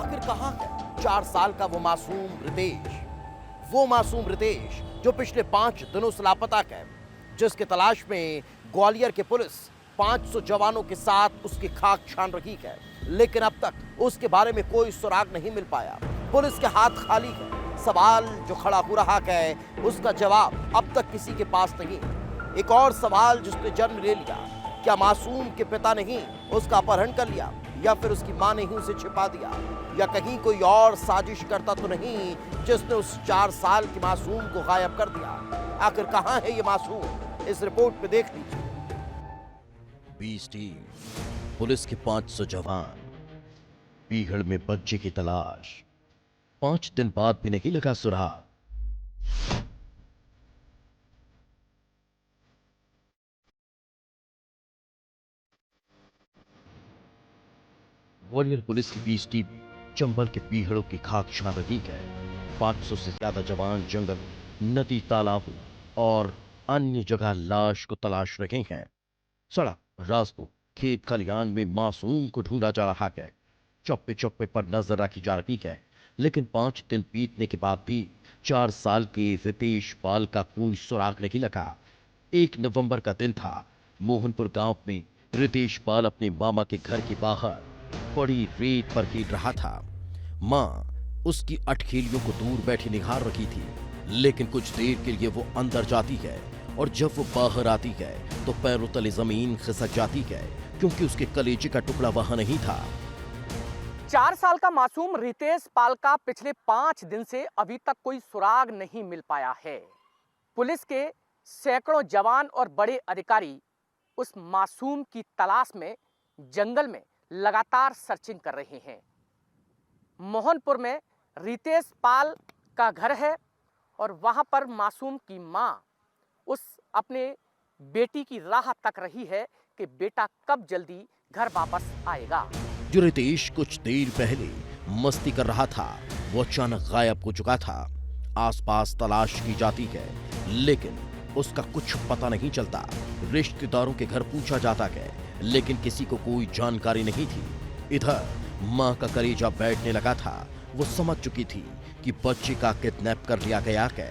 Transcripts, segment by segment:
आखिर कहां है 4 साल का वो मासूम रितेश? वो मासूम रितेश जो पिछले 5 दिनों से लापता है, जिसकी तलाश में ग्वालियर की पुलिस 500 जवानों के साथ उसकी खाक छान रही है, लेकिन अब तक उसके बारे में कोई सुराग नहीं मिल पाया। पुलिस के हाथ खाली है। सवाल जो खड़ा हो रहा है, उसका जवाब अब तक किसी के पास नहीं। एक और सवाल जिसने जन्म ले लिया, क्या मासूम के पिता ने ही उसका अपहरण कर लिया, या फिर उसकी मां ने ही उसे छिपा दिया, या कहीं कोई और साजिश करता तो नहीं जिसने उस 4 साल के मासूम को गायब कर दिया? आखिर कहां है ये मासूम? इस रिपोर्ट में देख लीजिए। 20 टीम, पुलिस के 500 जवान, पीहड़ में बच्चे की तलाश। 5 दिन बाद भी नहीं लगा सुराग। ग्वालियर पुलिस की 20 टीम चंबल के पीहड़ों की खाक छान रही है। 500 से ज्यादा जवान जंगल, नदी, तालाबों और अन्य जगह लाश को तलाश रहे हैं। सड़क, रास्तों, खेत खलिहान में मासूम को ढूंढा जा रहा है। चौप्पे चौप्पे पर नजर रखी जा रही है, लेकिन 5 दिन बीतने के बाद भी 4 साल के रितेश पाल का कोई सुराग नहीं लगा। 1 नवंबर का दिन था। मोहनपुर गांव में रितेश पाल अपने मामा के घर के बाहर पड़ी रेत पर खेल रहा था। मां उसकी अटखेलियों को दूर बैठी निहार रही थी, लेकिन कुछ देर के लिए वो अंदर जाती है और जब वो बाहर आती है तो पैरों तले जमीन खिसक जाती है, क्योंकि उसके कलेजे का टुकड़ा वहां नहीं था। 4 साल का मासूम रितेश पाल का पिछले 5 दिन से अभी तक कोई सुराग नहीं मिल पाया है। पुलिस के सैकड़ों जवान और बड़े अधिकारी उस मासूम की तलाश में जंगल में लगातार सर्चिंग कर रहे हैं। मोहनपुर में रितेश पाल का घर है और वहां पर मासूम की मां उस अपने बेटी की राह तक रही है कि बेटा कब जल्दी घर वापस आएगा। जो रितेश कुछ देर पहले मस्ती कर रहा था, वो अचानक गायब हो चुका था। आसपास तलाश की जाती है, लेकिन उसका कुछ पता नहीं चलता। रिश्तेदारों के घर पूछा जाता है, लेकिन किसी को कोई जानकारी नहीं थी। इधर मां का कलेजा बैठने लगा था। वो समझ चुकी थी कि बच्चे का किडनैप कर लिया गया है।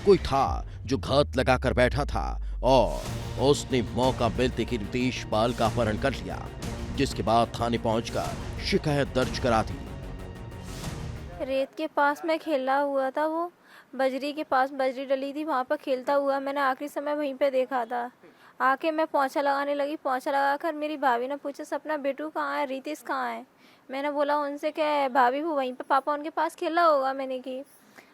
कोई था जो घात लगाकर बैठा था और उसने मौका मिलते ही रितेश पाल का अपहरण कर लिया, जिसके बाद थाने पहुंचकर शिकायत दर्ज करा दी। रेत के पास में खेला हुआ था, वो बजरी के पास बजरी डली थी, वहाँ पर खेलता हुआ मैंने आखिरी समय वहीं पे देखा था। आके मैं पोंछा लगाने लगी। पोंछा लगाकर मेरी भाभी ने पूछा, सपना बेटू कहाँ है, रितेश कहाँ है? मैंने बोला उनसे क्या भाभी वो वहीं पे पापा उनके पास खेला होगा।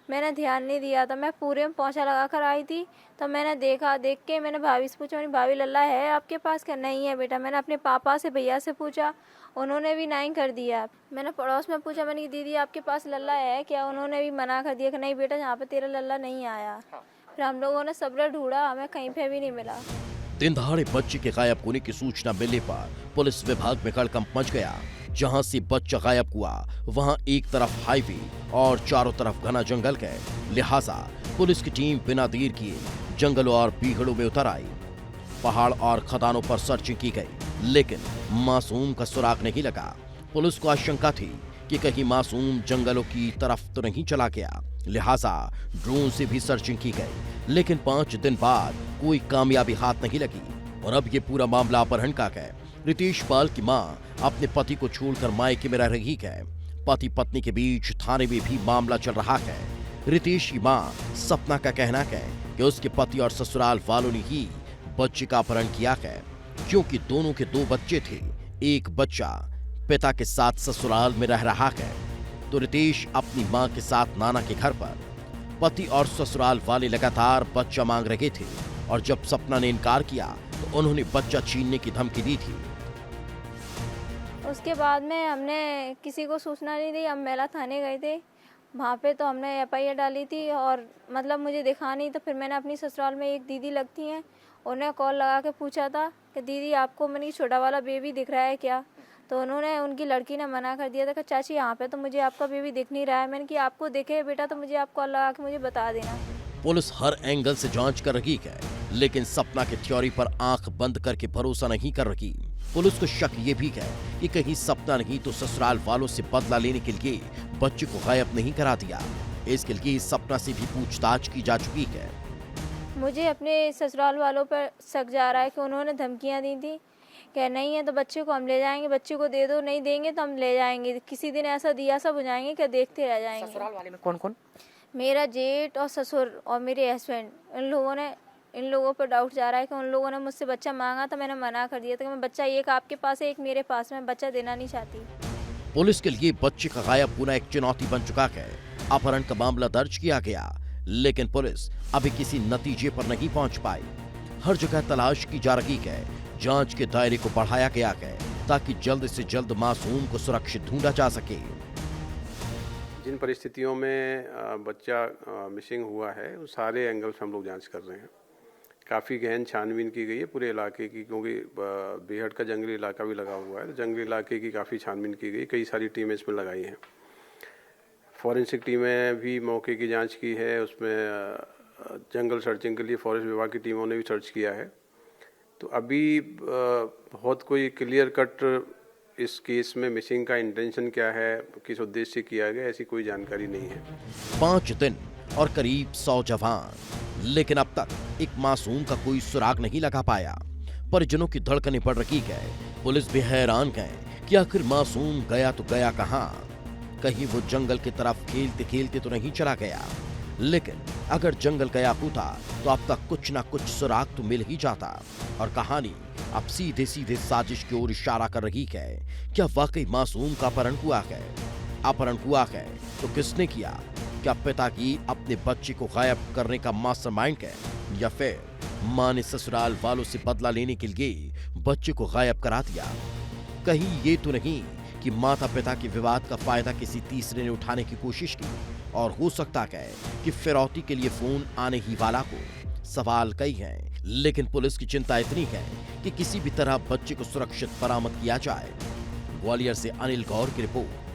मैंने ध्यान नहीं दिया था। मैं पूरे में पोंछा लगा कर आई थी तो मैंने देखा। देख के मैंने भाभी से पूछा, मेरी भाभी लल्ला है आपके पास? क्या नहीं है बेटा। मैंने अपने पापा से भैया से पूछा, उन्होंने भी नहीं कर दिया। मैंने पड़ोस में पूछा, मैंने दीदी आपके पास लल्ला है क्या? उन्होंने भी मना कर दिया कि नहीं बेटा यहाँ पे तेरा लल्ला नहीं आया। फिर हम लोगों ने सबरे ढूंढा, हमें कहीं पे भी नहीं मिला। दिन दहाड़े बच्चे के गायब होने की सूचना मिलने पर पुलिस विभाग में हड़कंप मच गया। जहां से बच्चा गायब हुआ वहां एक तरफ हाईवे और चारों तरफ घना जंगल है, लिहाजा पुलिस की टीम बिना देर किए जंगलों और पीहड़ों में उतर आई। पहाड़ और खदानों पर सर्चिंग की गई, लेकिन मासूम का सुराग नहीं लगा। पुलिस को आशंका थी कि कहीं मासूम जंगलों की तरफ तो नहीं चला गया, लिहाजा ड्रोन से भी सर्चिंग की गई, लेकिन 5 दिन बाद कोई कामयाबी हाथ नहीं लगी। और अब ये पूरा मामला अपहरण का है। रितेश पाल की मां अपने पति को छोड़कर मायके में रह रही है। पति पत्नी के बीच थाने में भी मामला चल रहा है। रितेश की मां सपना का कहना है कि उसके पति और ससुराल वालों ने ही बच्चे का अपहरण किया है, क्योंकि दोनों के 2 बच्चे थे। एक बच्चा पिता के साथ ससुराल में रह रहा है, तो रितेश अपनी मां के साथ नाना के घर पर। पति और ससुराल वाले लगातार बच्चा मांग रहे थे और जब सपना ने इनकार किया तो उन्होंने बच्चा छीनने की धमकी दी थी। उसके बाद में हमने किसी को सूचना नहीं दी। हम मेला थाने गए थे, वहाँ पे तो हमने FIR डाली थी और मतलब मुझे दिखा नहीं। तो फिर मैंने अपनी ससुराल में एक दीदी लगती हैं, उन्हें कॉल लगा के पूछा था कि दीदी आपको मैंने छोटा वाला बेबी दिख रहा है क्या? तो उन्होंने, उनकी लड़की ने मना कर दिया था कि चाची यहाँ पे तो मुझे आपका बेबी दिख नहीं रहा है। मैंने कि आपको दिखे बेटा तो मुझे आप कॉल लगा के मुझे बता देना। पुलिस हर एंगल से जांच कर रही है, लेकिन सपना की थ्योरी पर आंख बंद करके भरोसा नहीं कर रही। पुलिस को शक ये भी है कि कहीं सपना नहीं तो ससुराल वालों से बदला लेने के लिए बच्चे को गायब नहीं करा दिया। इसके लिए सपना से भी पूछताछ की जा चुकी है। मुझे अपने ससुराल वालों पर शक जा रहा है कि उन्होंने धमकियां दी थी कि नहीं है तो बच्चे को हम ले जाएंगे, बच्चे को दे दो, नहीं देंगे तो हम ले जाएंगे, किसी दिन ऐसा दिया सा बुझाएंगे कि देखते रह जाएंगे। ससुराल वाले में कौन कौन? मेरा जेठ और ससुर और मेरे हस्बैंड, इन लोगों पर डाउट जा रहा है कि उन लोगों ने मुझसे बच्चा मांगा था, मैंने मना कर दिया था कि मैं बच्चा एक आपके पास है, एक मेरे पास, मैं बच्चा देना नहीं चाहती। पुलिस के लिए बच्चे का गायब होना एक चुनौती बन चुका है। अपहरण का मामला दर्ज किया गया, लेकिन पुलिस अभी किसी नतीजे पर नहीं पहुंच पाई। हर जगह तलाश की जा रही है, जांच के दायरे को बढ़ाया गया है ताकि जल्द से जल्द मासूम को सुरक्षित ढूंढा जा सके। जिन परिस्थितियों में बच्चा मिसिंग हुआ है, उस सारे एंगल से हम लोग जांच कर रहे हैं। काफ़ी गहन छानबीन की गई है पूरे इलाके की, क्योंकि बेहद का जंगली इलाका भी लगा हुआ है, तो जंगली इलाके की काफ़ी छानबीन की गई। कई सारी टीमें इसमें लगाई हैं। फॉरेंसिक टीमें भी मौके की जांच की है, उसमें जंगल सर्चिंग के लिए फॉरेस्ट विभाग की टीमों ने भी सर्च किया है। तो अभी बहुत कोई क्लियर कट इस केस में मिसिंग का इंटेंशन क्या है, किस उद्देश्य से किया गया, ऐसी कोई जानकारी नहीं है। 5 दिन और करीब 100 जवान, लेकिन अब तक एक मासूम का कोई सुराग नहीं लगा पाया। परिजनों की धड़कनें बढ़ रही है। पुलिस भी हैरान है कि आखिर मासूम गया तो गया कहां? कहीं वो जंगल की तरफ खेलते खेलते तो नहीं चला गया? लेकिन अगर जंगल गया होता तो अब तक कुछ ना कुछ सुराग तो मिल ही जाता। और कहानी अब सीधे सीधे साजिश की ओर इशारा कर रही है। क्या वाकई मासूम का अपहरण हुआ है? अपहरण हुआ है तो किसने किया? क्या पिता की अपने बच्चे को गायब करने का मास्टरमाइंड है, या फिर मां ने ससुराल वालों से बदला लेने के लिए बच्चे को गायब करा दिया? कहीं ये तो नहीं कि माता पिता के विवाद का फायदा किसी तीसरे ने उठाने की कोशिश की, और हो सकता है कि फिरौती के लिए फोन आने ही वाला हो। सवाल कई हैं, लेकिन पुलिस की चिंता इतनी है कि किसी भी तरह बच्चे को सुरक्षित बरामद किया जाए। ग्वालियर से अनिल गौर की रिपोर्ट।